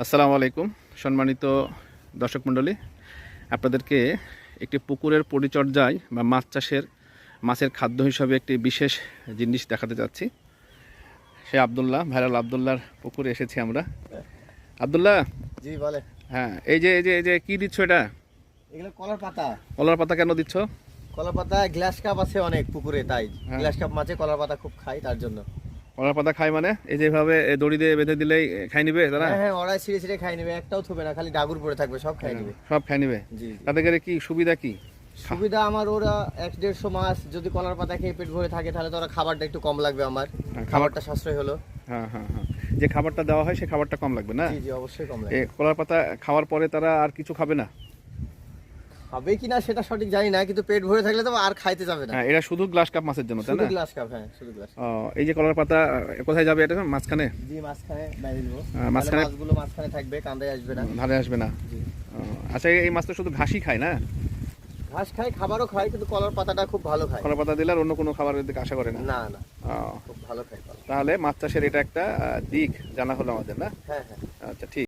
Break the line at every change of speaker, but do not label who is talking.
আসসালামু আলাইকুম সম্মানিত দর্শক মণ্ডলী, আপনাদেরকে একটি পুকুরের পরিচর্যায় বা মাছ চাষের মাছের খাদ্য হিসাবে একটি বিশেষ জিনিস দেখাতে যাচ্ছি। সে ভাইরাল আব্দুল্লাহর পুকুরে এসেছি আমরা। আব্দুল্লাহ,
জি বলে।
হ্যাঁ, এই যে কি দিচ্ছ? এটা
এগুলো কলার পাতা।
কলার পাতা কেন দিচ্ছ?
কলার পাতা গ্লাস কাপ আছে অনেক পুকুরে, তাই গ্লাস কাপ মাছে কলার পাতা খুব খাই, তার জন্য।
কলার পাতা খায় মানে এই যেভাবে দড়ি দিয়ে বেঁধে দিলেই খাই নিবে তারা?
হ্যাঁ, ওরা ছিঁড়ে ছিঁড়ে খাই নেবে, একটাও থবে না, খালি ডাগুর পড়ে থাকবে, সব খাই নেবে।
সব খাই নিবে।
জি।
তাতে করে কি সুবিধা? কি
সুবিধা আমার, ওরা 1-150 মাস যদি কলার পাতা খেয়ে পেট ভরে থাকে তাহলে তো ওরা খাবারটা একটু কম লাগবে, আমার খাবারটা সাশ্রয় হলো।
হ্যাঁ হ্যাঁ হ্যাঁ, যে খাবারটা দেওয়া হয় সেই খাবারটা কম লাগবে না?
জি জি, অবশ্যই কম লাগবে।
এই কলার পাতা খাওয়ার পরে তারা আর কিছু খাবে না?
খাবে কিনা সেটা সঠিক জানি না, কিন্তু পেট ভরে থাকলে তো আর খাইতে যাবে না।
হ্যাঁ, এটা শুধু গ্লাস কাপ মাছের জন্য, তাই
শুধু
না?
গ্লাস কাপ, হ্যাঁ শুধু গ্লাস।
এই যে কলার পাতা কোথায় যাবে? এটা মাঝখানে?
জি, মাঝখানে বাইরে দেবো,
মাঝখানে
মাছগুলো মাঝখানে থাকবে, কাঁদায় আসবে না,
ধারে আসবে না।
জি।
আচ্ছা, এই মাছ তো শুধু ঘাসই খায় না?
ঘাস খায়, খাবারও খায়, কিন্তু কলার পাতাটা খুব ভালো খায়।
কলার পাতা দিলে আর অন্য কোনো খাবারের দিকে আশা করে না?
না না,
ও,
খুব ভালো খায় কলা।
তাহলে মাছ চাষের এটা একটা দিক জানা হলো আমাদের, না?
হ্যাঁ হ্যাঁ।
আচ্ছা, ঠিক।